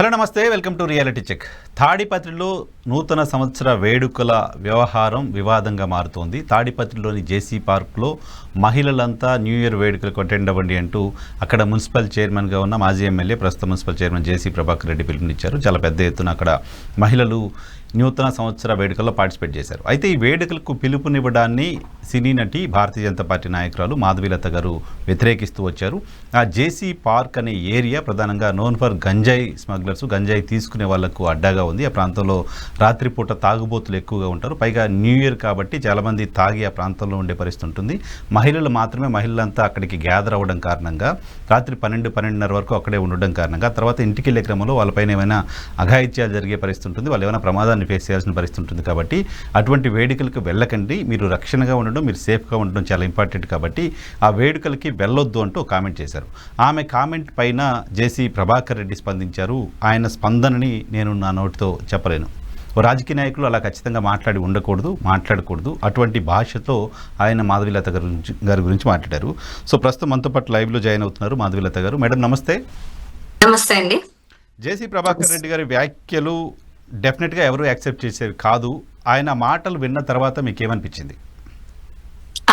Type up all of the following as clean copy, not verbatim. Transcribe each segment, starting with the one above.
Hello నమస్తే, welcome to reality check. తాడిపత్రిలో నూతన సంవత్సర వేడుకల వ్యవహారం వివాదంగా మారుతోంది. తాడిపత్రిలోని జేసీ పార్క్లో మహిళలంతా న్యూ ఇయర్ వేడుకలకు అటెండ్ అవ్వండి అంటూ అక్కడ మున్సిపల్ చైర్మన్గా ఉన్న మాజీ ఎమ్మెల్యే ప్రస్తుత మున్సిపల్ చైర్మన్ జేసీ ప్రభాకర్ రెడ్డి పిలుపునిచ్చారు. చాలా పెద్ద ఎత్తున అక్కడ మహిళలు నూతన సంవత్సర వేడుకల్లో పార్టిసిపేట్ చేశారు. అయితే ఈ వేడుకలకు పిలుపునివ్వడాన్ని సినీ నటి భారతీయ జనతా పార్టీ నాయకురాలు మాధవీలత గారు వ్యతిరేకిస్తూ వచ్చారు. ఆ జేసీ పార్క్ అనే ఏరియా ప్రధానంగా నోన్ ఫర్ గంజాయి స్మగ్లర్స్, గంజాయి తీసుకునే వాళ్లకు అడ్డాగా ఉంది. ఆ ప్రాంతంలో రాత్రిపూట తాగుబోతులు ఎక్కువగా ఉంటారు. పైగా న్యూ ఇయర్ కాబట్టి చాలామంది తాగి ఆ ప్రాంతంలో ఉండే పరిస్థితి ఉంటుంది. మహిళలంతా అక్కడికి గ్యాదర్ అవ్వడం కారణంగా రాత్రి 12-12:30 వరకు అక్కడే ఉండడం కారణంగా తర్వాత ఇంటికి వెళ్ళే క్రమంలో వాళ్ళపైన ఏమైనా అఘాయిత్యాలు జరిగే పరిస్థితి ఉంటుంది, వాళ్ళు ఏమైనా ప్రమాదాన్ని ఫేస్ చేయాల్సిన పరిస్థితి ఉంటుంది. కాబట్టి అటువంటి వేడుకలకు వెళ్ళకండి, మీరు రక్షణగా ఉండడం, మీరు సేఫ్గా ఉండడం చాలా ఇంపార్టెంట్ కాబట్టి ఆ వేడుకలకి వెళ్ళొద్దు అంటూ కామెంట్ చేశారు. ఆమె కామెంట్ పైన జేసీ ప్రభాకర్ రెడ్డి స్పందించారు. ఆయన స్పందనని నేను నా నోటితో చెప్పలేను. రాజకీయ నాయకులు అలా ఖచ్చితంగా మాట్లాడకూడదు. అటువంటి భాషతో ఆయన మాధవీలత గారి గురించి మాట్లాడారు. సో ప్రస్తుతం మనతో పాటు లైవ్లో జాయిన్ అవుతున్నారు మాధవీలత గారు. మేడం నమస్తే. నమస్తే అండి. జేసీ ప్రభాకర్ రెడ్డి గారి వ్యాఖ్యలు డెఫినెట్గా ఎవరు యాక్సెప్ట్ చేసేవి కాదు. ఆయన మాటలు విన్న తర్వాత మీకేమనిపించింది?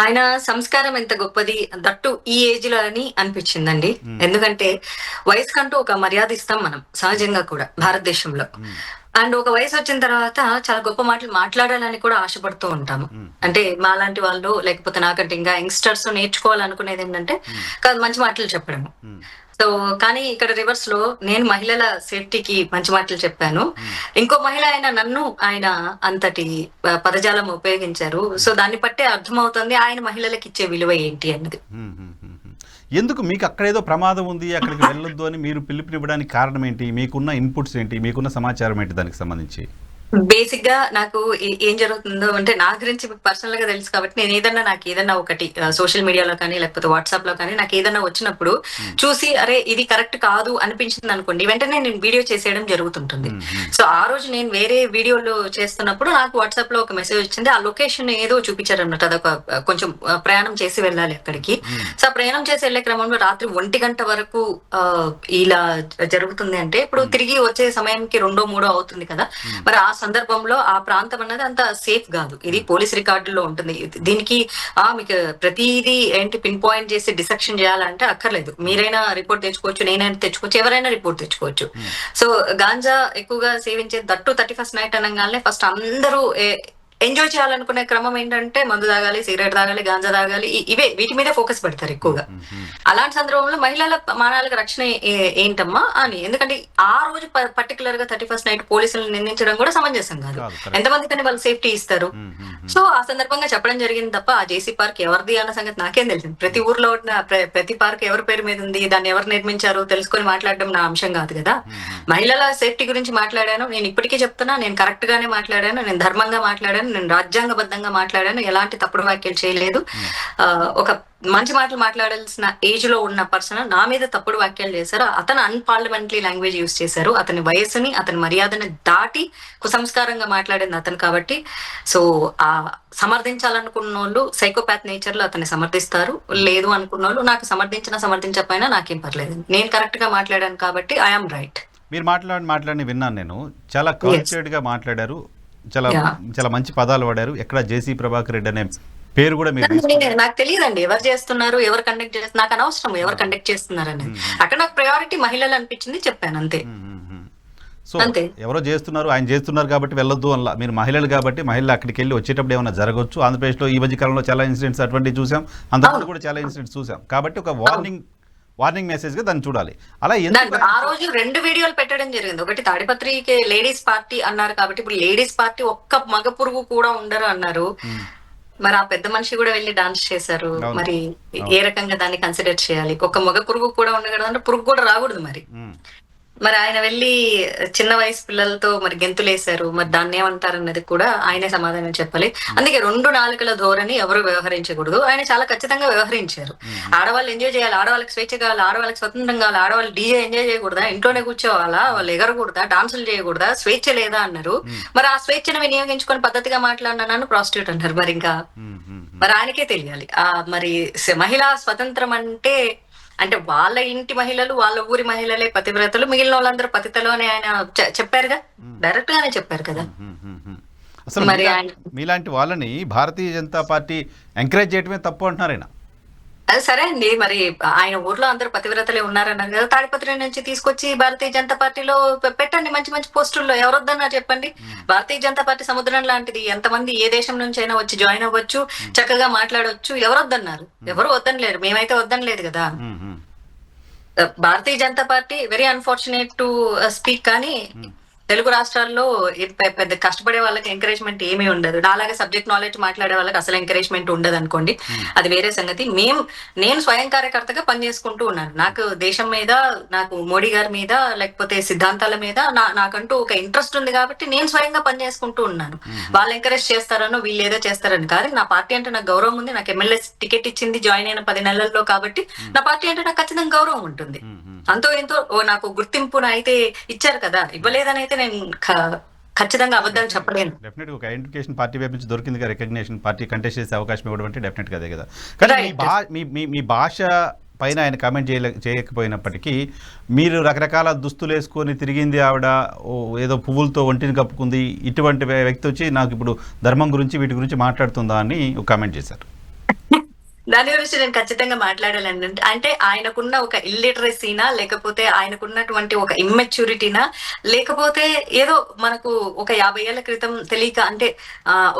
ఆయన సంస్కారం ఎంత గొప్పది, దట్టు ఈ ఏజ్ లో అని అనిపించిందండి. ఎందుకంటే వయసుకంటూ ఒక మర్యాద ఇస్తాం మనం సహజంగా కూడా భారతదేశంలో. అండ్ ఒక వయసు వచ్చిన తర్వాత చాలా గొప్ప మాటలు మాట్లాడాలని కూడా ఆశపడుతూ ఉంటాము. అంటే మాలాంటి వాళ్ళు లేకపోతే నాకంటే ఇంకా యంగ్స్టర్స్ నేర్చుకోవాలనుకునేది ఏంటంటే మంచి మాటలు చెప్పడము. సో కానీ ఇక్కడ రివర్స్ లో నేను మహిళల సేఫ్టీకి మంచి మాటలు చెప్పాను, ఇంకో మహిళ ఆయన అంతటి పదజాలం ఉపయోగించారు. సో దాన్ని బట్టే అర్థమవుతుంది ఆయన మహిళలకు ఇచ్చే విలువ ఏంటి అన్నది. ఎందుకు మీకు అక్కడేదో ప్రమాదం ఉంది, అక్కడికి వెళ్ళొద్దు అని మీరు పిలుపునివ్వడానికి కారణం ఏంటి? మీకున్న ఇన్పుట్స్ ఏంటి? మీకున్న సమాచారం ఏంటి దానికి సంబంధించి? బేసిక్ గా నాకు ఏం జరుగుతుందో అంటే నా గురించి పర్సనల్ గా తెలుసు కాబట్టి నేను నాకు ఏదన్నా ఒకటి సోషల్ మీడియాలో కానీ లేకపోతే వాట్సాప్ లో కానీ నాకు ఏదన్నా వచ్చినప్పుడు చూసి అరే ఇది కరెక్ట్ కాదు అనిపించింది అనుకోండి, వెంటనే నేను వీడియో చేసేయడం జరుగుతుంటుంది. సో ఆ రోజు నేను వేరే వీడియోలు చేస్తున్నప్పుడు నాకు వాట్సాప్ లో ఒక మెసేజ్ వచ్చింది. ఆ లొకేషన్ ఏదో చూపించారు అన్నట్టు, అదొక కొంచెం ప్రయాణం చేసి వెళ్ళాలి అక్కడికి. సో ఆ ప్రయాణం చేసి వెళ్లే క్రమంలో రాత్రి 1 గంట వరకు ఇలా జరుగుతుంది అంటే ఇప్పుడు తిరిగి వచ్చే సమయానికి 2-3 అవుతుంది కదా. మరి ఆ సందర్భంలో ఆ ప్రాంతం అన్నది అంత సేఫ్ కాదు. ఇది పోలీస్ రికార్డుల్లో ఉంటుంది. దీనికి మీకు ప్రతిదీ ఏంటి పిన్ పాయింట్ చేసి డిసెక్షన్ చేయాలంటే అక్కర్లేదు. మీరైనా రిపోర్ట్ తెచ్చుకోవచ్చు, నేనైనా తెచ్చుకోవచ్చు, ఎవరైనా రిపోర్ట్ తెచ్చుకోవచ్చు. సో గాంజా ఎక్కువగా సేవించే దట్టు 31st నైట్ అనగానే ఫస్ట్ అందరూ ఎంజాయ్ చేయాలనుకునే క్రమం ఏంటంటే మందు తాగాలి, సిగరెట్ తాగాలి, గాంజా తాగాలి, వీటి మీద ఫోకస్ పెడతారు ఎక్కువగా. అలాంటి సందర్భంలో మహిళల మానాలకు రక్షణ ఏంటమ్మా అని. ఎందుకంటే ఆ రోజు పర్టికులర్ గా 31st నైట్ పోలీసులను నిందించడం కూడా సమంజసం కాదు. ఎంతమంది కానీ వాళ్ళు సేఫ్టీ ఇస్తారు. సో ఆ సందర్భంగా చెప్పడం జరిగింది తప్ప ఆ జేసీ పార్క్ ఎవరిది అన్న సంగతి నాకేం తెలిసింది. ప్రతి ఊర్లో ఉన్న ప్రతి పార్క్ ఎవరి పేరు మీద ఉంది, దాన్ని ఎవరు నిర్మించారు తెలుసుకొని మాట్లాడడం నా అంశం కాదు కదా. మహిళల సేఫ్టీ గురించి మాట్లాడాను, నేను ఇప్పటికీ చెప్తున్నా, నేను కరెక్ట్ గానే మాట్లాడాను, నేను ధర్మంగా మాట్లాడాను, నేను రాజ్యాంగబద్ధంగా మాట్లాడాను, ఎలాంటి తప్పుడు వ్యాఖ్యలు చేయలేదు. ఒక మంచి మాటలు మాట్లాడాల్సిన ఏజ్ లో ఉన్న పర్సన్ నా మీద తప్పుడు వ్యాఖ్యలు చేశారు. అతను అన్పార్లమెంటరీ లాంగ్వేజ్ యూజ్ చేశారు. అతని వయసుని అతని మర్యాదని దాటి కుసంస్కారంగా మాట్లాడింది అతను. కాబట్టి సో ఆ సమర్థించాలనుకున్న వాళ్ళు సైకోపాత్ నేచర్ లో అతన్ని సమర్థిస్తారు. లేదు అనుకున్న వాళ్ళు నాకు సమర్థించకపోయినా నాకేం పర్లేదు, నేను కరెక్ట్ గా మాట్లాడాను కాబట్టి ఐఎమ్ రైట్. మీరు మాట్లాడి విన్నాను నేను. చాలా కాన్ఫిడెంట్ గా మాట్లాడారు, చాలా మంచి పదాలు వాడారు. ఎక్కడ జేసీ ప్రభాకర్ రెడ్డి అనే పేరు కూడా నాకు తెలియదండి ఎవరు చేస్తున్నారు, ఎవరు కండక్ట్ చేస్తున్నారు, నాకు అనవసరం ఎవరు కండక్ట్ చేస్తున్నారు అనేది. అక్కడ నాకు ప్రయారిటీ మహిళలు అనిపించింది, చెప్పాను అంతే. సో ఎవరో చేస్తున్నారు, ఆయన చేస్తున్నారు కాబట్టి వెళ్ళొద్దు అలా. మీరు మహిళలు కాబట్టి మహిళలు అక్కడికి వెళ్ళి వచ్చేటప్పుడు ఏమైనా జరగవచ్చు. ఆంధ్రప్రదేశ్లో ఈ మధ్య కాలంలో చాలా ఇన్సిడెంట్స్ అటువంటివి చూసాం, అంతకుముందు కూడా చాలా ఇన్సిడెంట్స్ చూసాం. కాబట్టి ఒక వార్నింగ్ మెసేజ్ గా దాన్ని చూడాలి. అలా ఆ రోజు 2 వీడియోలు పెట్టడం జరిగింది. ఒకటి తాడిపత్రికి లేడీస్ పార్టీ అన్నారు కాబట్టి ఇప్పుడు లేడీస్ పార్టీ ఒక్క మగ పురుగు కూడా ఉండరు అన్నారు. మరి ఆ పెద్ద మనిషి కూడా వెళ్ళి డాన్స్ చేశారు. మరి ఏ రకంగా దాన్ని కన్సిడర్ చేయాలి? ఒక మగ పురుగు కూడా ఉండకూడదు అంటే పురుగు కూడా రాకూడదు. మరి ఆయన వెళ్ళి చిన్న వయసు పిల్లలతో మరి గెంతులేశారు. మరి దాన్ని ఏమంటారన్నది కూడా ఆయనే సమాధానం చెప్పాలి. అందుకే 2 నాలుకల ధోరణి ఎవరు వ్యవహరించకూడదు. ఆయన చాలా ఖచ్చితంగా వ్యవహరించారు. ఆడవాళ్ళు ఎంజాయ్ చేయాలి, ఆడవాళ్ళకి స్వేచ్ఛ కావాలి, ఆడవాళ్ళకి స్వతంత్రం కావాలి, ఆడవాళ్ళు డీజే ఎంజాయ్ చేయకూడదా, ఇంట్లోనే కూర్చోవాలా, వాళ్ళు ఎగరకూడదా, డాన్సులు చేయకూడదా, స్వేచ్ఛ లేదా అన్నారు. మరి ఆ స్వేచ్ఛను వినియోగించుకొని పద్ధతిగా మాట్లాడినాను ప్రాస్టిట్యూట్ అన్నారు. మరి ఆయనకే తెలియాలి. మరి మహిళా స్వతంత్రం అంటే అంటే వాళ్ళ ఇంటి మహిళలు, వాళ్ళ ఊరి మహిళలే పతివ్రతలు, మిగిలిన వాళ్ళందరూ పతితలు అని ఆయన చెప్పారుగా, డైరెక్ట్ గానే చెప్పారు కదా. అసలు మరి ఆయన మీలాంటి వాళ్ళని భారతీయ జనతా పార్టీ ఎంకరేజ్ చేయడమే తప్పు అంటున్నారు ఆయన. అది సరే అండి, మరి ఆయన ఊర్లో అందరూ పతివ్రతలే ఉన్నారన్నారు కదా, తాడిపత్రి నుంచి తీసుకొచ్చి భారతీయ జనతా పార్టీలో పెట్టండి మంచి మంచి పోస్టుల్లో, ఎవరొద్దన్నారు చెప్పండి. భారతీయ జనతా పార్టీ సముద్రం లాంటిది, ఎంతమంది ఏ దేశం నుంచి అయినా వచ్చి జాయిన్ అవ్వచ్చు, చక్కగా మాట్లాడవచ్చు, ఎవరొద్దన్నారు? ఎవరు వద్దనలేరు, మేమైతే వద్దనలేదు కదా. Bharatiya Janata party very unfortunate to speak, కానీ తెలుగు రాష్ట్రాల్లో పెద్ద కష్టపడే వాళ్ళకి ఎంకరేజ్మెంట్ ఏమీ ఉండదు. నాలాగా సబ్జెక్ట్ నాలెడ్జ్ మాట్లాడే వాళ్ళకి అసలు ఎంకరేజ్మెంట్ ఉండదు అనుకోండి, అది వేరే సంగతి. నేను స్వయం కార్యకర్తగా పనిచేసుకుంటూ ఉన్నాను. నాకు దేశం మీద, నాకు మోడీ గారి మీద, లేకపోతే సిద్ధాంతాల మీద నాకంటూ ఒక ఇంట్రెస్ట్ ఉంది కాబట్టి నేను స్వయంగా పనిచేసుకుంటూ ఉన్నాను. వాళ్ళు ఎంకరేజ్ చేస్తారనో వీళ్ళు ఏదో చేస్తారని కాదు. నా పార్టీ అంటే నాకు గౌరవం ఉంది. నాకు ఎమ్మెల్యే టికెట్ ఇచ్చింది జాయిన్ అయిన 10 నెలల్లో, కాబట్టి నా పార్టీ అంటే నాకు ఖచ్చితంగా గౌరవం ఉంటుంది. అంతో ఎంతో నాకు గుర్తింపును అయితే ఇచ్చారు కదా, ఇవ్వలేదని అయితే నేను ఖచ్చితంగా అబద్ధాలు చెప్పలేను. డెఫినెట్గా ఒక ఐడెంటిఫికేషన్ పార్టీ వైపు నుంచి దొరికింది కదా, రికగ్నేషన్, పార్టీ కంటెస్ట్ చేసే అవకాశం ఇవ్వడం అంటే డెఫినెట్గా అదే కదా. కానీ మీ భాష పైన ఆయన కామెంట్ చేయకపోయినప్పటికీ మీరు రకరకాల దుస్తులు వేసుకొని తిరిగింది ఆవిడ, ఏదో పువ్వులతో ఒంటిని కప్పుకుంది, ఇటువంటి వ్యక్తి వచ్చి నాకు ఇప్పుడు ధర్మం గురించి వీటి గురించి మాట్లాడుతుందా అని ఒక కామెంట్ చేశారు. దాని గురించి నేను ఖచ్చితంగా మాట్లాడాలండి. అంటే ఆయనకున్న ఒక ఇల్లిటరసీనా, లేకపోతే ఆయనకున్నటువంటి ఒక ఇమ్మెచ్యూరిటీనా, లేకపోతే ఏదో మనకు ఒక 50 ఏళ్ల క్రితం తెలియక, అంటే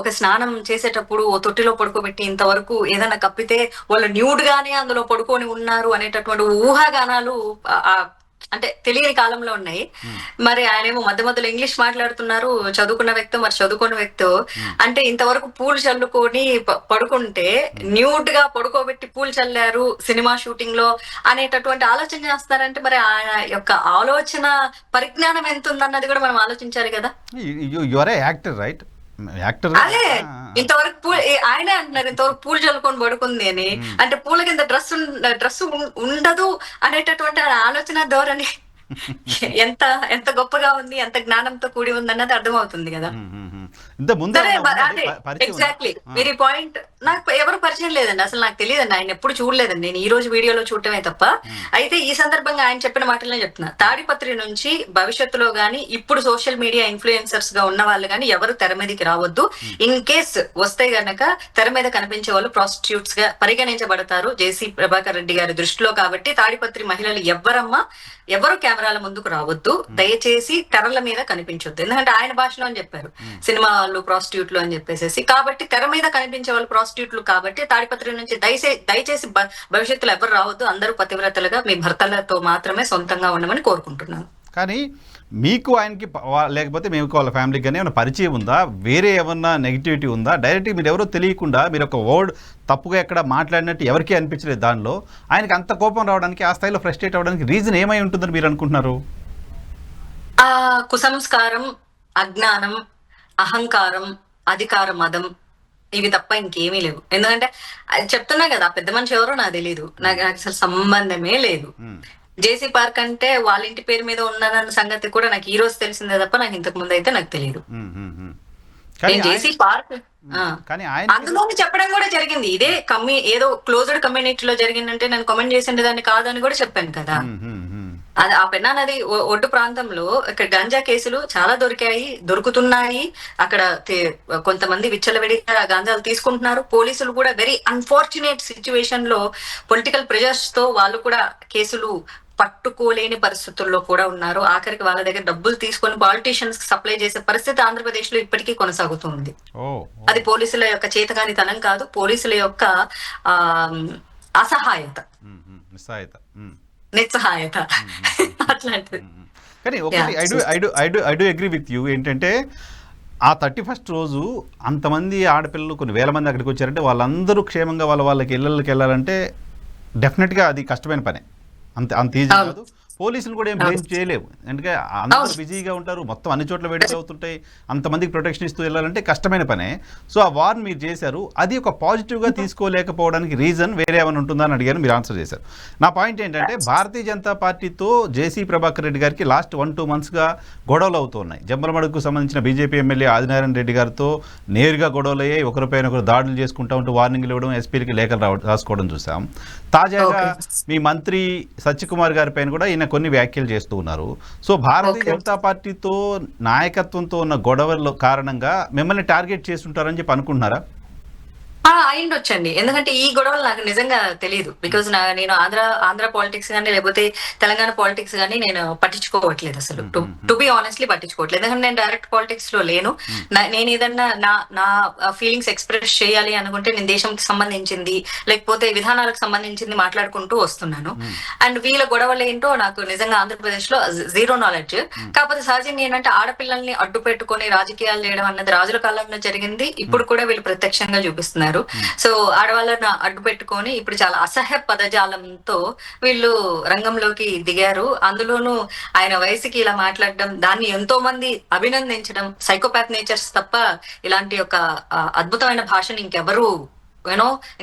ఒక స్నానం చేసేటప్పుడు ఓ తొట్టిలో పడుకోబెట్టి ఇంతవరకు ఏదైనా కప్పితే వాళ్ళు న్యూడ్ గానే అందులో పడుకొని ఉన్నారు అనేటటువంటి ఊహాగానాలు అంటే తెలియని కాలంలో ఉన్నాయి. మరి ఆయనేమో మధ్య మధ్యలో ఇంగ్లీష్ మాట్లాడుతున్నారు, చదువుకున్న వ్యక్తి మరి చదువుకున్న వ్యక్తి. అంటే ఇంతవరకు పూలు చల్లుకొని పడుకుంటే న్యూడ్ గా పడుకోబెట్టి పూలు చల్లారు సినిమా షూటింగ్ లో అనేటటువంటి ఆలోచన చేస్తారంటే మరి ఆయన యొక్క ఆలోచన పరిజ్ఞానం ఎంత ఉందన్నది కూడా మనం ఆలోచించాలి కదా. You are a actor right? Actor అదే ఇంతవరకు ఆయనే అంటున్నారు ఇంతవరకు పూలు చల్లుకొని పడుకుంది అని. అంటే పూల కింద డ్రెస్ ఉండదు అనేటటువంటి ఆలోచన ధోరణి ఎంత ఎంత గొప్పగా ఉంది, ఎంత జ్ఞానంతో కూడి ఉంది అన్నది అర్థమవుతుంది కదా. ఎగ్జాక్ట్లీ మీరు పాయింట్. నాకు ఎవరు పరిచయం లేదండి, అసలు నాకు తెలియదండి, ఆయన ఎప్పుడు చూడలేదండి, నేను ఈ రోజు వీడియోలో చూడటమే తప్ప. అయితే ఈ సందర్భంగా ఆయన చెప్పిన మాటలనే చెప్తున్నా, తాడిపత్రి నుంచి భవిష్యత్తులో గానీ ఇప్పుడు సోషల్ మీడియా ఇన్ఫ్లుయెన్సర్స్ గా ఉన్న వాళ్ళు గానీ ఎవరు తెర మీదకి రావద్దు. ఇన్ కేస్ వస్తే గనక తెర మీద కనిపించే వాళ్ళు ప్రాస్టిట్యూట్స్ గా పరిగణించబడతారు జేసీ ప్రభాకర్ రెడ్డి గారి దృష్టిలో. కాబట్టి తాడిపత్రి మహిళలు ఎవరు కెమెరాల ముందుకు రావద్దు, దయచేసి తెరల మీద కనిపించొద్దు. ఎందుకంటే ఆయన భాషలో అని చెప్పారు, సినిమా వాళ్ళు ప్రాస్టిట్యూట్లు అని చెప్పేసి. కాబట్టి తెర మీద కనిపించే వాళ్ళు ప్రాస్టిట్యూట్లు కాబట్టి తాడిపత్రి నుంచి దయచేసి భవిష్యత్తులో ఎవరు రావద్దు, అందరూ పతివ్రతలుగా మీ భర్తలతో మాత్రమే సొంతంగా ఉండమని కోరుకుంటున్నాను. కానీ మీకు ఆయనకి లేకపోతే మీకు వాళ్ళ ఫ్యామిలీకి కానీ ఏమైనా పరిచయం ఉందా, వేరే ఏమన్నా నెగిటివిటీ ఉందా? డైరెక్ట్గా మీరు ఎవరో తెలియకుండా మీరు ఒక వర్డ్ తప్పుగా ఎక్కడ మాట్లాడినట్టు ఎవరికీ అనిపించలేదు. దానిలో ఆయనకి అంత కోపం రావడానికి, ఆ స్థాయిలో ఫ్రస్ట్రేట్ అవ్వడానికి రీజన్ ఏమై ఉంటుందని మీరు అనుకుంటున్నారు? కుసంస్కారం, అజ్ఞానం, అహంకారం, అధికార మదం, ఇవి తప్ప ఇంకేమీ లేవు. ఎందుకంటే చెప్తున్నా కదా, పెద్ద మనిషి ఎవరో నాకు తెలియదు, నాకు అసలు సంబంధమే లేదు. జేసీ పార్క్ అంటే వాళ్ళ ఇంటి పేరు మీద ఉన్నదన్న సంగతి కూడా నాకు ఈ రోజు తెలిసిందే తప్ప నాకు ఇంతకు ముందు అయితే నాకు తెలియదు. జేసీ పార్క్ అందులోనే చెప్పడం కూడా జరిగింది, ఇదే ఏదో క్లోజ్డ్ కమ్యూనిటీలో జరిగిందంటే నేను కామెంట్ చేసిండే దాన్ని కాదని కూడా చెప్పాను కదా. అది ఆ పెన్నా నది ఒడ్డు ప్రాంతంలో ఇక్కడ గంజా కేసులు చాలా దొరుకుతున్నాయి. అక్కడ కొంతమంది విచ్చలవిడిగా గాంజాలు తీసుకుంటున్నారు. పోలీసులు కూడా వెరీ అన్ఫార్చునేట్ సిచ్యువేషన్ లో పొలిటికల్ ప్రెజర్స్ తో వాళ్ళు కూడా కేసులు పట్టుకోలేని పరిస్థితుల్లో కూడా ఉన్నారు. ఆఖరికి వాళ్ళ దగ్గర డబ్బులు తీసుకొని పాలిటీషియన్స్ సప్లై చేసే పరిస్థితి ఆంధ్రప్రదేశ్ లో ఇప్పటికీ కొనసాగుతుంది. అది పోలీసుల యొక్క చేతగానితనం కాదు, పోలీసుల యొక్క అసహాయత, నిస్సహాయత అట్లాంటిది. కానీ ఒకటి I do agree with you ఏంటంటే, ఆ 31st రోజు అంతమంది ఆడపిల్లలు కొన్ని వేల మంది అక్కడికి వచ్చారంటే వాళ్ళందరూ క్షేమంగా వాళ్ళకి ఇళ్ళకి వెళ్ళాలంటే డెఫినెట్గా అది కష్టమైన పనే, అంత ఈజీ కాదు. పోలీసులు కూడా ఏం బ్లేమ్ చేయలేవు, ఎందుకంటే అందరూ బిజీగా ఉంటారు, మొత్తం అన్ని చోట్ల వేడుకలు అవుతుంటాయి, అంతమందికి ప్రొటెక్షన్ ఇస్తూ వెళ్ళాలంటే కష్టమైన పనే. సో ఆ వార్ మీరు చేశారు, అది ఒక పాజిటివ్గా తీసుకోలేకపోవడానికి రీజన్ వేరే ఏమైనా ఉంటుందా అని అడిగాను, మీరు ఆన్సర్ చేశారు. నా పాయింట్ ఏంటంటే భారతీయ జనతా పార్టీతో జేసీ ప్రభాకర్ రెడ్డి గారికి లాస్ట్ 1-2 monthsగా గొడవలు అవుతున్నాయి. జమ్మలమడుగుకు సంబంధించిన బీజేపీ ఎమ్మెల్యే ఆదినారాయణ రెడ్డి గారితో నేరుగా గొడవలు అయ్యాయి, ఒకరిపైన ఒకరు దాడులు చేసుకుంటా ఉంటూ వార్నింగ్లు ఇవ్వడం, ఎస్పీలకి లేఖలు రాసుకోవడం చూసాం. తాజాగా మీ మంత్రి సత్యకుమార్ గారి పైన కూడా ఈయన కొన్ని వ్యాఖ్యలు చేస్తూ ఉన్నారు. సో భారతీయ జనతా పార్టీతో నాయకత్వంతో ఉన్న గొడవల కారణంగా మిమ్మల్ని టార్గెట్ చేస్తుంటారని చెప్పి అనుకుంటున్నారా? అయిండొచ్చండి, ఎందుకంటే ఈ గొడవలు నాకు నిజంగా తెలియదు. బికాజ్ నేను ఆంధ్ర పాలిటిక్స్ కానీ లేకపోతే తెలంగాణ పాలిటిక్స్ కానీ నేను పట్టించుకోవట్లేదు అసలు. టు బి ఆనెస్ట్లీ పట్టించుకోవట్లేదు, ఎందుకంటే నేను డైరెక్ట్ పాలిటిక్స్ లో లేను. నేను ఏదన్నా నా ఫీలింగ్స్ ఎక్స్ప్రెస్ చేయాలి అనుకుంటే నేను దేశంకి సంబంధించింది లేకపోతే విధానాలకు సంబంధించింది మాట్లాడుకుంటూ వస్తున్నాను. అండ్ వీళ్ళ గొడవలు ఏంటో నాకు నిజంగా ఆంధ్రప్రదేశ్ లో జీరో నాలెడ్జ్. కాకపోతే సహజంగా ఏంటంటే ఆడపిల్లల్ని అడ్డు పెట్టుకొని రాజకీయాలు చేయడం అన్నది రాజుల కాలంలో జరిగింది, ఇప్పుడు కూడా వీళ్ళు ప్రత్యక్షంగా చూపిస్తున్నారు. సో ఆడవాళ్ళను అడ్డు పెట్టుకొని ఇప్పుడు చాలా అసహ్య పదజాలంతో వీళ్ళు రంగంలోకి దిగారు. అందులోనూ ఆయన వయసుకి ఇలా మాట్లాడడం, దాన్ని ఎంతో మంది అభినందించడం, సైకోపాత్ నేచర్స్ తప్ప ఇలాంటి ఒక అద్భుతమైన భాషను ఇంకెవరు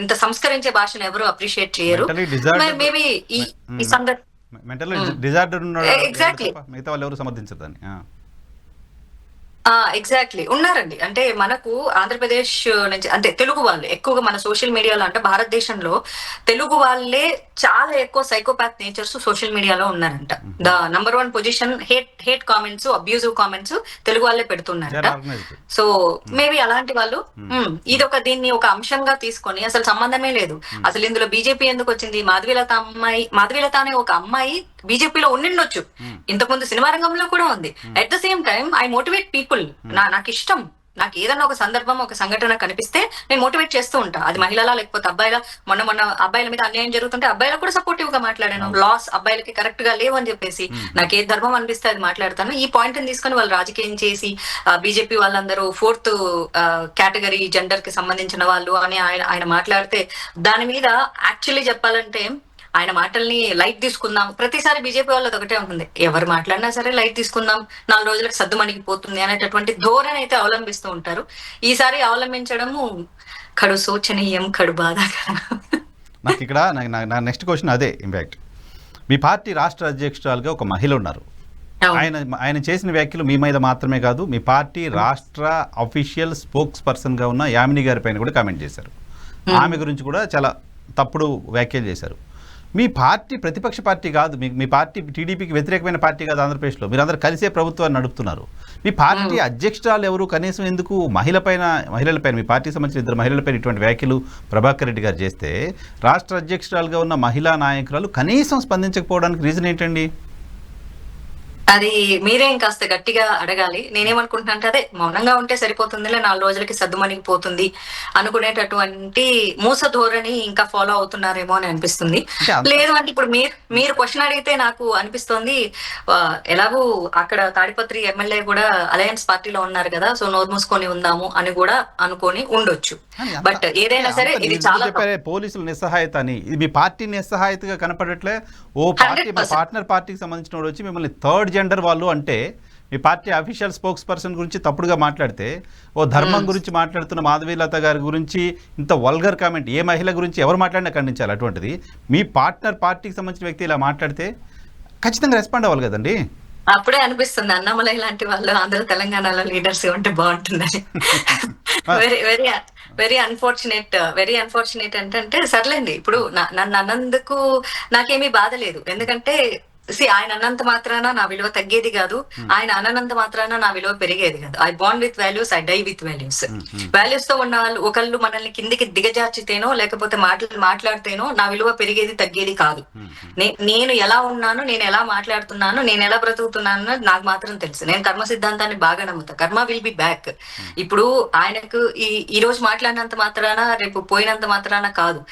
ఇంత సంస్కరించే భాషను ఎవరు అప్రిషియేట్ చేయరు. మేబీ ఈ ఎగ్జాక్ట్లీ మిగతా వాళ్ళు ఎవరు సమర్థించదని. ఎగ్జాక్ట్లీ ఉన్నారండి. అంటే మనకు ఆంధ్రప్రదేశ్ నుంచి అంటే తెలుగు వాళ్ళు ఎక్కువగా మన సోషల్ మీడియాలో, అంటే భారతదేశంలో తెలుగు వాళ్ళే చాలా ఎక్కువ సైకోపాత్ నేచర్స్ సోషల్ మీడియాలో ఉన్నారంట. The number 1 position hate comments, abusive comments Telugu వాళ్ళే పెడుతున్నారంట. సో మేబీ అలాంటి వాళ్ళు దీన్ని ఒక అంశంగా తీసుకొని అసలు సంబంధమే లేదు, అసలు ఇందులో బీజేపీ ఎందుకు వచ్చింది, మాధవీలత అనే ఒక అమ్మాయి బీజేపీలో ఉండిండొచ్చు, ఇంతకుముందు సినిమా రంగంలో కూడా ఉంది. At the same time I motivate people. నాకు ఇష్టం, నాకు ఏదన్నా ఒక సందర్భం ఒక సంఘటన కనిపిస్తే నేను మోటివేట్ చేస్తూ ఉంటా. అది మహిళలా లేకపోతే అబ్బాయిలా. మొన్న అబ్బాయిల మీద అన్యాయం జరుగుతుంటే అబ్బాయిలకు కూడా సపోర్టివ్ గా మాట్లాడాను. లాస్ అబ్బాయిలకి కరెక్ట్ గా లేవు అని చెప్పేసి నాకు ఏ ధర్మం అనిపిస్తే అది మాట్లాడతాను. ఈ పాయింట్ ని తీసుకొని వాళ్ళు రాజకీయం చేసి బీజేపీ వాళ్ళందరూ 4th కేటగిరీ జెండర్ కి సంబంధించిన వాళ్ళు అని ఆయన మాట్లాడితే దాని మీద యాక్చువల్లీ చెప్పాలంటే ఆయన మాటల్ని లైట్ తీసుకుందాం. ప్రతిసారి బీజేపీ వాళ్ళది ఒకటే ఉంటుంది, ఎవరు మాట్లాడినా సరే లైట్ తీసుకుందాం, 4 రోజులకు సద్దు మణిగిపోతుంది అనేటటువంటి ధోరణి అయితే అవలంబిస్తూ ఉంటారు. ఈసారి అవలంబించడము కడు శోచనీయం, కడు బాధాకరం. నాకు ఇక్కడ నా నెక్స్ట్ క్వశ్చన్ అదే. ఇంపాక్ట్ మీ పార్టీ రాష్ట్ర అధ్యక్షురాలుగా ఒక మహిళ ఉన్నారు. ఆయన చేసిన వ్యాఖ్యలు మీ మీద మాత్రమే కాదు, మీ పార్టీ రాష్ట్ర అఫీషియల్ స్పోక్స్ పర్సన్ గా ఉన్న యామిని గారి పైన కూడా కామెంట్ చేశారు. ఆమె గురించి కూడా చాలా తప్పుడు వ్యాఖ్యలు చేశారు. మీ పార్టీ ప్రతిపక్ష పార్టీ కాదు, మీ పార్టీ టీడీపీకి వ్యతిరేకమైన పార్టీ కాదు. ఆంధ్రప్రదేశ్లో మీరందరూ కలిసే ప్రభుత్వాన్ని నడుపుతున్నారు. మీ పార్టీ అధ్యక్షురాలు ఎవరు కనీసం ఎందుకు మహిళలపైన మీ పార్టీకి సంబంధించిన 2 మహిళలపైన ఇటువంటి వ్యాఖ్యలు ప్రభాకర్ రెడ్డి గారు చేస్తే రాష్ట్ర అధ్యక్షురాలుగా ఉన్న మహిళా నాయకురాలు కనీసం స్పందించకపోవడానికి రీజన్ ఏంటండి? అది మీరే కాస్త గట్టిగా అడగాలి. నేనేమనుకుంటున్నా అంటే అదే మౌనంగా ఉంటే సరిపోతుందిలే, 4 రోజులకి సద్దుమణిగిపోతుంది అనుకునేటటువంటి మూస ధోరణి ఇంకా ఫాలో అవుతున్నారేమో అని అనిపిస్తుంది. లేదు అంటే ఇప్పుడు మీరు క్వశ్చన్ అడిగితే నాకు అనిపిస్తోంది ఎలాగూ అక్కడ తాడిపత్రి ఎమ్మెల్యే కూడా అలయన్స్ పార్టీలో ఉన్నారు కదా, సో నోరు మూసుకొని ఉందాము అని కూడా అనుకొని ఉండొచ్చు. బట్ ఏదైనా సరే ఇది చాలా పోలీసుల నిస్సహాయత అని, ఇది మీ పార్టీ నిస్సహాయతగా కనపడట్లే. ఓ పార్టీ పార్ట్నర్ పార్టీకి సంబంధించిన వాడు వచ్చి మిమ్మల్ని థర్డ్ జెండర్ వాళ్ళు అంటే మీ పార్టీ అఫీషియల్ స్పోక్స్ పర్సన్ గురించి తప్పుడుగా మాట్లాడితే, ఓ ధర్మం గురించి మాట్లాడుతున్న మాధవీలత గారి గురించి ఇంత వల్గర్ కామెంట్ ఏ మహిళ గురించి ఎవరు మాట్లాడినా ఖండించాలి. అటువంటిది మీ పార్ట్నర్ పార్టీకి సంబంధించిన వ్యక్తి ఇలా మాట్లాడితే ఖచ్చితంగా రెస్పాండ్ అవ్వాలి కదండి. అప్పుడే అనిపిస్తుంది అన్నమలై లాంటి వాళ్ళు ఆంధ్ర తెలంగాణలో లీడర్స్ ఉంటే బాగుంటుందని. వెరీ అన్ఫార్చునేట్ అంటే సర్లేండి, ఇప్పుడు నన్ను అన్నందుకు నాకేమీ బాధ లేదు. ఎందుకంటే ఆయన అన్నంత మాత్రాన నా విలువ తగ్గేది కాదు, ఆయన అనంత మాత్రాన నా విలువ పెరిగేది కాదు. I bond with values, I die with values. Values తో ఉన్న వాళ్ళు ఒకళ్ళు మనల్ని కిందికి దిగజార్చితేనో లేకపోతే మాట్లాడితేనో నా విలువ పెరిగేది తగ్గేది కాదు. నేను ఎలా ఉన్నాను, నేను ఎలా మాట్లాడుతున్నాను, నేను ఎలా బ్రతుకుతున్నాను నాకు మాత్రం తెలుసు. నేను కర్మ సిద్ధాంతాన్ని బాగా నమ్ముతా. కర్మ విల్ బి బ్యాక్. ఇప్పుడు ఆయనకు ఈ రోజు మాట్లాడినంత మాత్రాన రేపు పోయినంత మాత్రాన కాదు.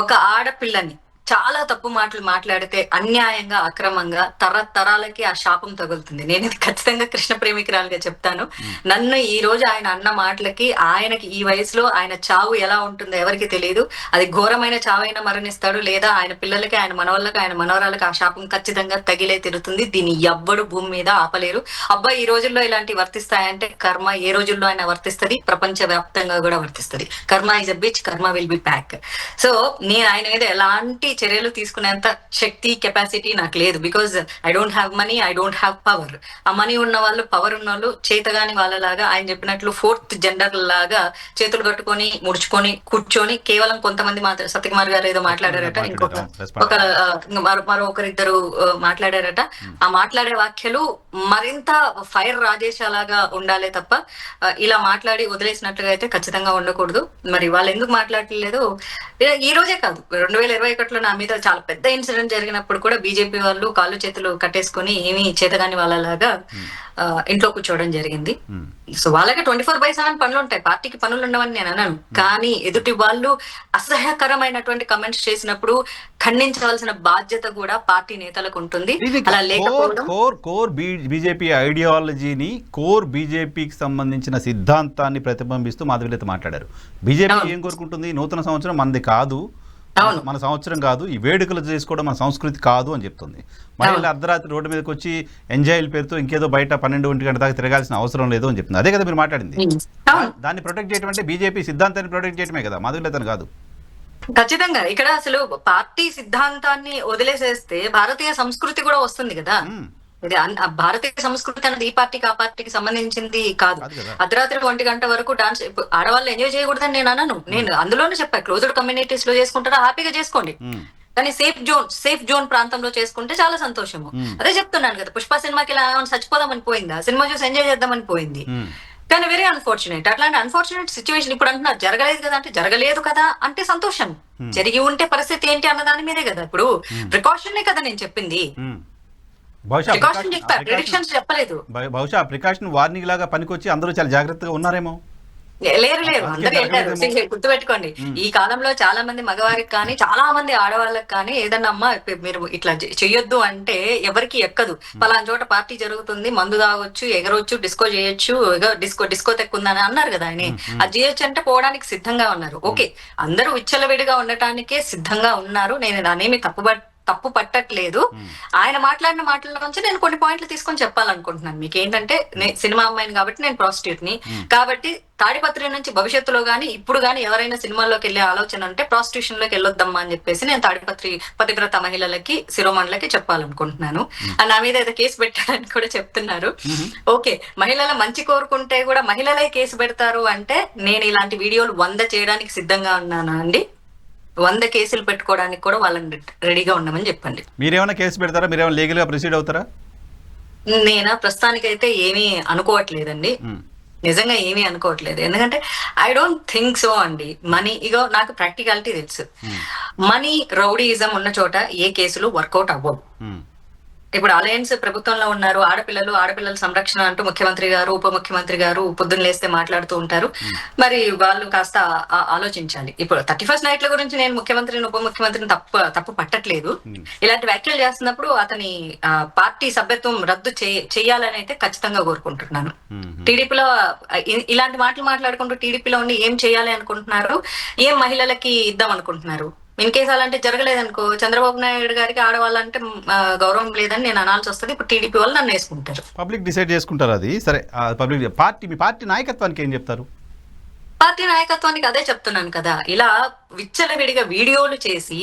ఒక ఆడపిల్లని చాలా తప్పు మాటలు మాట్లాడితే అన్యాయంగా అక్రమంగా తరతరాలకి ఆ శాపం తగులుతుంది. నేను ఇది ఖచ్చితంగా కృష్ణ ప్రేమికురాలుగా చెప్తాను. నన్ను ఈ రోజు ఆయన అన్న మాటలకి, ఆయనకి ఈ వయసులో ఆయన చావు ఎలా ఉంటుందో ఎవరికి తెలియదు. అది ఘోరమైన చావైనా మరణిస్తాడు, లేదా ఆయన పిల్లలకి, ఆయన మనవళ్ళకి, ఆయన మనవరాలకి ఆ శాపం ఖచ్చితంగా తగిలే తిరుగుతుంది. దీన్ని ఎవ్వడు భూమి మీద ఆపలేరు. అబ్బా ఈ రోజుల్లో ఇలాంటివి వర్తిస్తాయంటే కర్మ ఏ రోజుల్లో అయినా వర్తిస్తుంది, ప్రపంచ వ్యాప్తంగా కూడా వర్తిస్తుంది. కర్మ ఇస్ అ బిచ్, కర్మ విల్ బి ప్యాక్. సో నేను ఆయన మీద ఎలాంటి చర్యలు తీసుకునేంత శక్తి కెపాసిటీ నాకు లేదు. Because I don't have money, I don't have power. ఆ మనీ ఉన్న వాళ్ళు, పవర్ ఉన్న వాళ్ళు చేతగాని వాళ్ళలాగా ఆయన చెప్పినట్లు ఫోర్త్ జెండర్ లాగా చేతులు కట్టుకొని ముడుచుకొని కూర్చొని కేవలం కొంతమంది మాత్రం, సత్యకుమార్ గారు ఏదో మాట్లాడారట, మరో ఒకరిద్దరు మాట్లాడారట. ఆ మాట్లాడే వ్యాఖ్యలు మరింత ఫైర్ రాజేశాలాగా ఉండాలే తప్ప ఇలా మాట్లాడి వదిలేసినట్లుగా అయితే ఖచ్చితంగా ఉండకూడదు. మరి వాళ్ళు ఎందుకు మాట్లాడలేదు? ఈ రోజే కాదు, 2021లో నా మీద చాలా పెద్ద ఇన్సిడెంట్ జరిగినప్పుడు కూడా బీజేపీ వాళ్ళు కాళ్ళు చేతులు కట్టేసుకొని ఏమీ చేతగాని వాళ్ళలాగా ఇంట్లో కూర్చోవడం జరిగింది. సో వాళ్ళకి 24/7 పనులు ఉంటాయి, పార్టీకి పనులు ఉండవని నేను అన్నాను. కానీ ఎదుటి వాళ్ళు అసహ్యకరమైనటువంటి కమెంట్స్ చేసినప్పుడు ఖండించవలసిన బాధ్యత కూడా పార్టీ నేతలకు ఉంటుంది. అలా లేకపోవడం కోర్ బీజేపీ ఐడియాలజీని, కోర్ బీజేపీకి సంబంధించిన సిద్ధాంతాన్ని ప్రతిబింబిస్తూ మాధవిలత మాట్లాడారు. బీజేపీ ఏం కోరుకుంటుంది? నూతన సంవత్సరం మనది కాదు, మన సంవత్సరం కాదు, ఈ వేడుకలు చేసుకోవడం మన సంస్కృతి కాదు అని చెప్తుంది. మహిళలు అర్ధరాత్రి రోడ్డు మీదకి వచ్చి ఎంజాయ్ల పేరుతో ఇంకేదో బయట 12 గంటల దాకా తిరగాల్సిన అవసరం లేదు అని చెప్తుంది. అదే కదా మీరు మాట్లాడింది. దాన్ని ప్రొటెక్ట్ చేయడం అంటే బీజేపీ సిద్ధాంతాన్ని ప్రొటెక్ట్ చేయడమే కదా, మాధవిలతను కాదు. ఖచ్చితంగా ఇక్కడ అసలు పార్టీ సిద్ధాంతాన్ని వదిలేసేస్తే భారతీయ సంస్కృతి కూడా వస్తుంది కదా. ఇది భారతీయ సంస్కృతి అనేది ఈ పార్టీకి ఆ పార్టీకి సంబంధించింది కాదు. అర్ధరాత్రి 1 గంట వరకు డాన్స్ ఆడవాళ్ళు ఎంజాయ్ చేయకూడదని నేను అనను. నేను అందులోనే చెప్పా, క్లోజ్డ్ కమ్యూనిటీస్ లో చేసుకుంటారా హ్యాపీగా చేసుకోండి, కానీ సేఫ్ జోన్ ప్రాంతంలో చేసుకుంటే చాలా సంతోషము. అదే చెప్తున్నాను కదా, పుష్ప సినిమాకి ఇలా చచ్చిపోదామని పోయిందా, సినిమా చూసి ఎంజాయ్ చేద్దామని పోయింది. కానీ వెరీ అన్ఫార్చునేట్. అట్లాంటి అన్ఫార్చునేట్ సిచ్యువేషన్ ఇప్పుడు అంటున్నారు జరగలేదు కదా అంటే, జరగలేదు కదా అంటే సంతోషం, జరిగి ఉంటే పరిస్థితి ఏంటి అన్న దాని మీదే కదా. ఇప్పుడు ప్రికాషనే కదా నేను చెప్పింది, చెప్పలేదు. బహుశా ప్రికాషన్ వార్నింగ్ లాగా పనికొచ్చి అందరూ చాలా జాగ్రత్తగా ఉన్నారేమో. లేరు అందరూ వెళ్ళారు. గుర్తుపెట్టుకోండి, ఈ కాలంలో చాలా మంది మగవారికి కానీ చాలా మంది ఆడవాళ్ళకి కానీ ఏదన్నా అమ్మా మీరు ఇట్లా చెయ్యొద్దు అంటే ఎవరికి ఎక్కదు. పలానా చోట పార్టీ జరుగుతుంది, మందు తాగొచ్చు, ఎగరొచ్చు, డిస్కో చేయొచ్చు, డిస్కో తెక్కుందని అన్నారు కదా ఆయన. అది చేయొచ్చు అంటే పోవడానికి సిద్ధంగా ఉన్నారు. ఓకే, అందరూ విచ్చలవిడిగా ఉండటానికే సిద్ధంగా ఉన్నారు. నేను దానేమి తప్పు పట్టట్లేదు. ఆయన మాట్లాడిన మాటల నుంచి నేను కొన్ని పాయింట్లు తీసుకొని చెప్పాలనుకుంటున్నాను మీకు. ఏంటంటే సినిమా అమ్మాయిని కాబట్టి నేను ప్రాస్టిట్యూట్ ని కాబట్టి తాడిపత్రి నుంచి భవిష్యత్తులో గానీ ఇప్పుడు గానీ ఎవరైనా సినిమాల్లోకి వెళ్లే ఆలోచన ఉంటే ప్రాస్టిట్యూషన్ లోకి వెళ్ళొద్దమ్మా అని చెప్పేసి నేను తాడిపత్రి పతివ్రత మహిళలకి, శిరోమణులకి చెప్పాలనుకుంటున్నాను. నా మీద ఏదో కేసు పెట్టారని కూడా చెప్తున్నారు. ఓకే, మహిళల మంచి కోరుకుంటే కూడా మహిళలే కేసు పెడతారు అంటే నేను ఇలాంటి వీడియోలు 100 చేయడానికి సిద్ధంగా ఉన్నాను అండి. 100 కేసులు పెట్టుకోవడానికి కూడా వాళ్ళని రెడీగా ఉండమని చెప్పండి. మీరేమైనా కేసు పెడతారా? మీరేమైనా లీగల్ గా ప్రొసీడ్ అవుతారా? నేను ప్రస్తుతానికైతే ఏమీ అనుకోవట్లేదండి, నిజంగా ఏమీ అనుకోవట్లేదు. ఎందుకంటే ఐ డోంట్ థింక్ సో అండి. మనీ ఇగో నాకు ప్రాక్టికాలిటీ తెలుసు. మనీ రౌడీయిజం ఉన్న చోట ఏ కేసులు వర్కౌట్ అవ్వవు. ఇప్పుడు అలయన్స్ ప్రభుత్వంలో ఉన్నారు, ఆడపిల్లల సంరక్షణ అంటూ ముఖ్యమంత్రి గారు, ఉప ముఖ్యమంత్రి గారు పొద్దున్న లేస్తే మాట్లాడుతూ ఉంటారు. మరి వాళ్ళు కాస్త ఆలోచించాలి. ఇప్పుడు 31st నైట్ల గురించి నేను ముఖ్యమంత్రిని, ఉప ముఖ్యమంత్రిని తప్పు పట్టట్లేదు. ఇలాంటి వ్యాఖ్యలు చేస్తున్నప్పుడు అతని పార్టీ సభ్యత్వం రద్దు చేయాలని అయితే ఖచ్చితంగా కోరుకుంటున్నాను. టీడీపీలో ఇలాంటి మాటలు మాట్లాడుకుంటూ టీడీపీలో ఉండి ఏం చేయాలి అనుకుంటున్నారు, ఏం మహిళలకి ఇద్దాం అనుకుంటున్నారు? ఇన్ కేసు అలాంటి జరగలేదనుకో, చంద్రబాబు నాయుడు గారికి ఆడవాళ్ళంటే గౌరవం లేదని నేను అనాల్సి వస్తుంది. ఇప్పుడు టీడీపీ వాళ్ళు నన్ను వేసుకుంటారు. పబ్లిక్ డిసైడ్ చేసుకుంటారు అది. సరే, పబ్లిక్ మీ పార్టీ నాయకత్వానికి ఏం చెప్తారు? పార్టీ నాయకత్వానికి అదే చెప్తున్నాను కదా, ఇలా విచ్చలవిడిగా వీడియోలు చేసి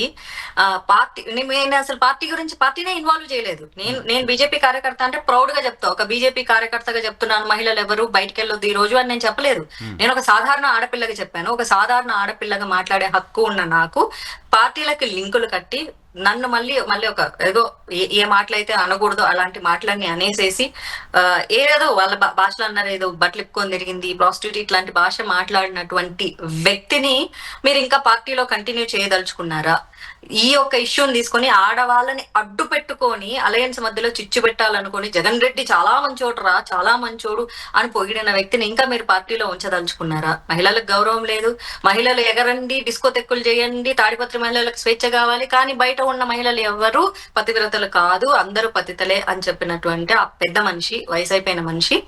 నేను అసలు పార్టీ గురించి పార్టీనే ఇన్వాల్వ్ చేయలేదు. నేను బీజేపీ కార్యకర్త అంటే ప్రౌడ్ గా చెప్తా, ఒక బీజేపీ కార్యకర్తగా చెప్తున్నాను, మహిళలు ఎవరు బయటకు వెళ్ళొద్దు ఈ రోజు అని నేను చెప్పలేదు. నేను ఒక సాధారణ ఆడపిల్లగా చెప్పాను. ఒక సాధారణ ఆడపిల్లగా మాట్లాడే హక్కు ఉన్న నాకు పార్టీలకి లింకులు కట్టి నన్ను మళ్ళీ ఒక ఏదో ఏ మాటలైతే అనకూడదు అలాంటి మాటలన్నీ అనేసేసి ఏదో వాళ్ళ భాషలో అన్నారు, ఏదో బట్టలు ఎక్కుకొని తిరిగింది, ప్రాస్టిట్యూట్ ఇట్లాంటి భాష మాట్లాడినటువంటి వ్యక్తిని మీరు ఇంకా పార్టీలో కంటిన్యూ చేయదలుచుకున్నారా? ఈ యొక్క ఇష్యూని తీసుకొని ఆడవాళ్ళని అడ్డు పెట్టుకొని అలయన్స్ మధ్యలో చిచ్చు పెట్టాలనుకొని జగన్ రెడ్డి చాలా మంచోడురా, చాలా మంచోడు అని పొగిడిన వ్యక్తిని ఇంకా మీరు పార్టీలో ఉంచదలుచుకున్నారా? మహిళలకు గౌరవం లేదు, మహిళలు ఎగరండి, డిస్కోతెక్కులు చేయండి, తాడిపత్రి మహిళలకు స్వేచ్ఛ కావాలి, కానీ బయట ఉన్న మహిళలు ఎవరు పతివ్రతలు కాదు, అందరూ పతితలే అని చెప్పినటువంటి ఆ పెద్ద మనిషి, వయసు అయిపోయిన మనిషి,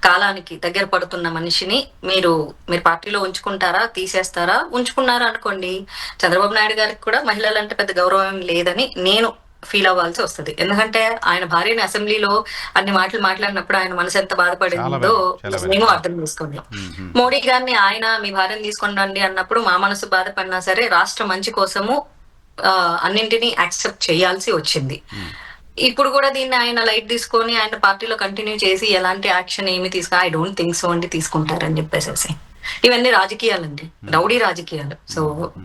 కాలానికి దగ్గర పడుతున్న మనిషిని మీరు పార్టీలో ఉంచుకుంటారా, తీసేస్తారా? ఉంచుకున్నారా అనుకోండి, చంద్రబాబు నాయుడు గారికి కూడా మహిళలంటే పెద్ద గౌరవం లేదని నేను ఫీల్ అవ్వాల్సి వస్తుంది. ఎందుకంటే ఆయన భార్యని అసెంబ్లీలో అన్ని మాటలు మాట్లాడినప్పుడు ఆయన మనసు ఎంత బాధపడిందో మేము అర్థం చేసుకోలేం. మోడీ గారిని ఆయన మీ భార్యను తీసుకొని రండి అన్నప్పుడు మా మనసు బాధపడినా సరే రాష్ట్ర మంచి కోసము అన్నింటినీ యాక్సెప్ట్ చేయాల్సి వచ్చింది. ఇప్పుడు కూడా దీన్ని ఆయన లైట్ తీసుకొని ఆయన పార్టీలో కంటిన్యూ చేసి ఎలాంటి యాక్షన్ ఏమి ఐ డోంట్ థింక్ సో అండి తీసుకుంటారని చెప్పేసి. ఇవన్నీ రాజకీయాలండి, రౌడీ రాజకీయాలు. సో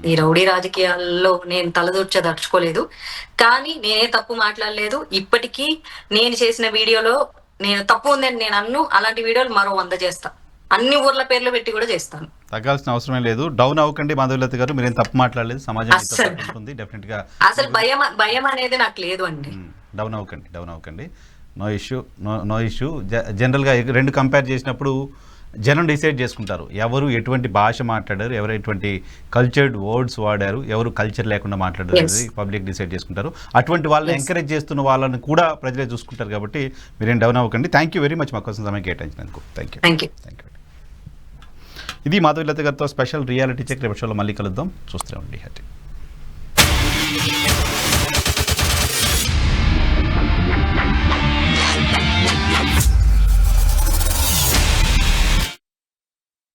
ఈ రౌడీ రాజకీయాల్లో నేను తలదూర్చదలుచుకోలేదు, కానీ నేనే తప్పు మాట్లాడలేదు. ఇప్పటికీ నేను చేసిన వీడియోలో నేను తప్పు ఉందని నేను అలాంటి వీడియోలు మరో 100 చేస్తా, అన్ని ఊర్ల పేర్లు పెట్టి కూడా చేస్తాను. తగ్గాల్సిన అవసరమే లేదు. డౌన్ అవ్వకండి మాధవీలత గారు, మీరేం తప్పు మాట్లాడలేదు, సమాజం డెఫినెట్ గా. అసలు భయం అనేది నాకు లేదు అండి. డౌన్ అవ్వకండి. No issue. జనరల్గా 2 కంపేర్ చేసినప్పుడు జనం డిసైడ్ చేసుకుంటారు ఎవరు ఎటువంటి భాష మాట్లాడారు, ఎవరు ఎటువంటి కల్చర్డ్ వర్డ్స్ వాడారు, ఎవరు కల్చర్ లేకుండా మాట్లాడారు అనేది పబ్లిక్ డిసైడ్ చేసుకుంటారు. అటువంటి వాళ్ళని ఎంకరేజ్ చేస్తున్న వాళ్ళని కూడా ప్రజలే చూసుకుంటారు. కాబట్టి మీరేం డౌన్ అవ్వకండి. థ్యాంక్ యూ వెరీ మచ్ మా కోసం సమయం కేటాయించినందుకు. Thank you. ఇది మాధవీలత గారితో స్పెషల్ రియాలిటీ చెక్. రేపు షోలో మళ్ళీ కలుద్దాం. చూస్తూనే ఉండండి.